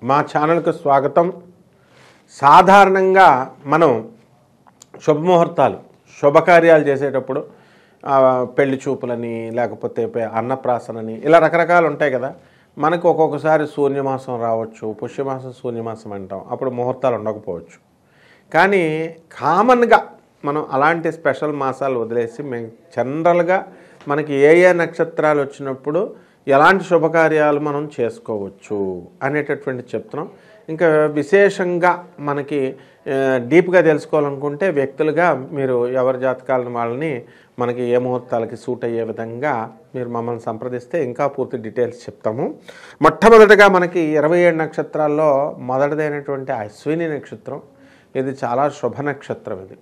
మా ఛానల్కు స్వాగతం. సాధారణంగా మనం శుభముహూర్తాలు శుభకార్యాలు చేసేటప్పుడు పెళ్లి చూపులని లేకపోతే అన్నప్రాసనని ఇలా రకరకాలు ఉంటాయి కదా. మనకు ఒక్కొక్కసారి శూన్యమాసం రావచ్చు, పుష్యమాసం శూన్యమాసం అంటాం, అప్పుడు ముహూర్తాలు ఉండకపోవచ్చు. కానీ కామన్గా మనం అలాంటి స్పెషల్ మాసాలు వదిలేసి మేము జనరల్గా మనకి ఏ ఏ నక్షత్రాలు వచ్చినప్పుడు ఎలాంటి శుభకార్యాలు మనం చేసుకోవచ్చు అనేటటువంటి చెప్తున్నాం. ఇంకా విశేషంగా మనకి డీప్గా తెలుసుకోవాలనుకుంటే వ్యక్తులుగా మీరు ఎవరి జాతకాలను వాళ్ళని మనకి ఏ ముహూర్తాలకి సూట్ అయ్యే విధంగా మీరు మమ్మల్ని సంప్రదిస్తే ఇంకా పూర్తి డీటెయిల్స్ చెప్తాము. మొట్టమొదటిగా మనకి 27 నక్షత్రాల్లో మొదటిదైనటువంటి అశ్విని నక్షత్రం. ఇది చాలా శుభ నక్షత్రం ఇది.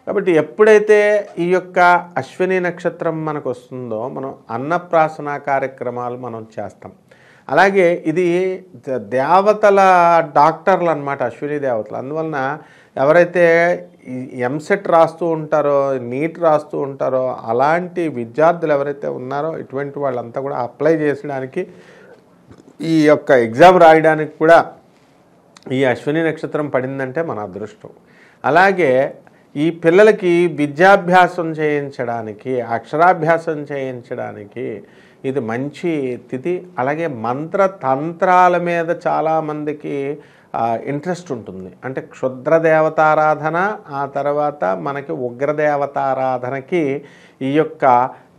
కాబట్టి ఎప్పుడైతే ఈ యొక్క అశ్విని నక్షత్రం మనకు వస్తుందో మనం అన్నప్రాసన కార్యక్రమాలు మనం చేస్తాం. అలాగే ఇది దేవతల డాక్టర్లు అన్నమాట, అశ్విని దేవతలు. అందువలన ఎవరైతే ఎంసెట్ రాస్తూ ఉంటారో, నీట్ రాస్తూ ఉంటారో అలాంటి విద్యార్థులు ఎవరైతే ఉన్నారో ఇటువంటి వాళ్ళంతా కూడా అప్లై చేసడానికి, ఈ యొక్క ఎగ్జామ్ రాయడానికి కూడా ఈ అశ్విని నక్షత్రం పడిందంటే మన అదృష్టం. అలాగే ఈ పిల్లలకి విద్యాభ్యాసం చేయించడానికి, అక్షరాభ్యాసం చేయించడానికి ఇది మంచి తిథి. అలాగే మంత్రతంత్రాల మీద చాలామందికి ఇంట్రెస్ట్ ఉంటుంది. అంటే క్షుద్ర దేవతారాధన, ఆ తర్వాత మనకి ఉగ్రదేవతారాధనకి ఈ యొక్క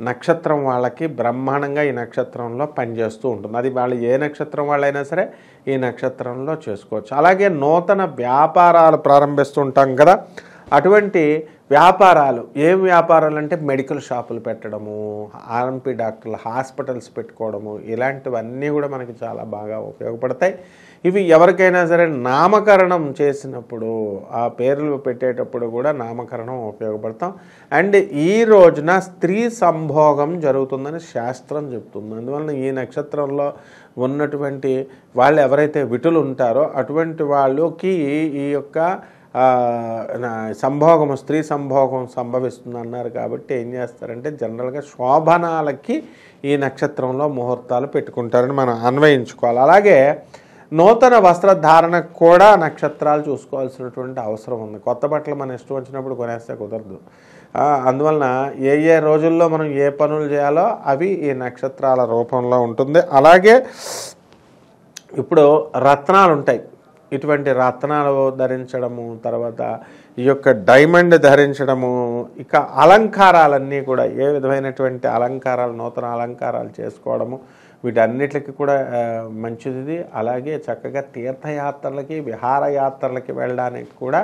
నక్షత్రం వాళ్ళకి బ్రహ్మాండంగా ఈ నక్షత్రంలో పనిచేస్తూ ఉంటుంది. అది వాళ్ళు ఏ నక్షత్రం వాళ్ళైనా సరే ఈ నక్షత్రంలో చేసుకోవచ్చు. అలాగే నూతన వ్యాపారాలు ప్రారంభిస్తుంటాం కదా, అటువంటి వ్యాపారాలు ఏం వ్యాపారాలు అంటే మెడికల్ షాపులు పెట్టడము, ఆర్ఎంపీ డాక్టర్లు హాస్పిటల్స్ పెట్టుకోవడము, ఇలాంటివన్నీ కూడా మనకి చాలా బాగా ఉపయోగపడతాయి. ఇవి ఎవరికైనా సరే నామకరణం చేసినప్పుడు, ఆ పేర్లు పెట్టేటప్పుడు కూడా నామకరణం ఉపయోగపడతాం. అండ్ ఈ రోజున స్త్రీ సంభోగం జరుగుతుందని శాస్త్రం చెప్తుంది. అందువలన ఈ నక్షత్రంలో ఉన్నటువంటి వాళ్ళు ఎవరైతే విటులు ఉంటారో అటువంటి వాళ్ళకి ఈ యొక్క సంభోగము, స్త్రీ సంభోగం సంభవిస్తుంది అన్నారు. కాబట్టి ఏం చేస్తారంటే జనరల్గా శోభనాలకి ఈ నక్షత్రంలో ముహూర్తాలు పెట్టుకుంటారని మనం అన్వయించుకోవాలి. అలాగే నూతన వస్త్రధారణకు కూడా నక్షత్రాలు చూసుకోవాల్సినటువంటి అవసరం ఉంది. కొత్త బట్టలు మన ఇష్టం వచ్చినప్పుడు కొనేస్తే కుదరదు. అందువలన ఏ ఏ రోజుల్లో మనం ఏ పనులు చేయాలో అవి ఈ నక్షత్రాల రూపంలో ఉంటుంది. అలాగే ఇప్పుడు రత్నాలు ఉంటాయి. ఇటువంటి రత్నాలు ధరించడము, తర్వాత ఈ యొక్క డైమండ్ ధరించడము, ఇక అలంకారాలన్నీ కూడా ఏ విధమైనటువంటి అలంకారాలు, నూతన అలంకారాలు చేసుకోవడము, వీటన్నిటికి కూడా మంచిది. అలాగే చక్కగా తీర్థయాత్రలకి, విహారయాత్రలకి వెళ్ళడానికి కూడా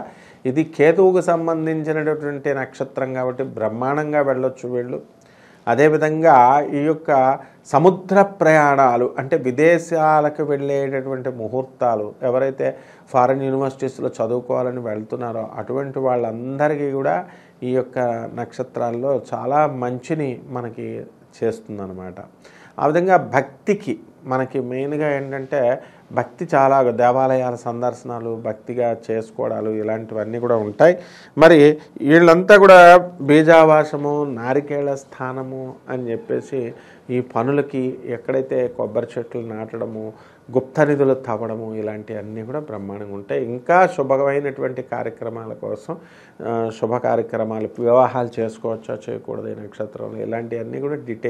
ఇది కేతువుకు సంబంధించినటువంటి నక్షత్రం కాబట్టి బ్రహ్మాండంగా వెళ్ళొచ్చు వీళ్ళు. అదేవిధంగా ఈ యొక్క సముద్ర ప్రయాణాలు అంటే విదేశాలకు వెళ్ళేటటువంటి ముహూర్తాలు, ఎవరైతే ఫారిన్ యూనివర్సిటీస్లో చదువుకోవాలని వెళ్తున్నారో అటువంటి వాళ్ళందరికీ కూడా ఈ యొక్క నక్షత్రాల్లో చాలా మంచిని మనకి చేస్తుందన్నమాట. ఆ విధంగా భక్తికి మనకి మెయిన్గా ఏంటంటే భక్తి, చాలా దేవాలయాల సందర్శనాలు, భక్తిగా చేసుకోవడాలు ఇలాంటివన్నీ కూడా ఉంటాయి. మరి వీళ్ళంతా కూడా బీజావాసము, నారికేళ స్థానము అని చెప్పేసి ఈ పనులకి ఎక్కడైతే కొబ్బరి చెట్లు నాటడము, గుప్త నిధులు తవ్వడము ఇలాంటివన్నీ కూడా బ్రహ్మాండంగా ఉంటాయి. ఇంకా శుభమైనటువంటి కార్యక్రమాల కోసం, శుభ కార్యక్రమాలు, వివాహాలు చేసుకోవచ్చా చేయకూడదు ఈ నక్షత్రంలో, ఇలాంటివన్నీ కూడా డీటెయిల్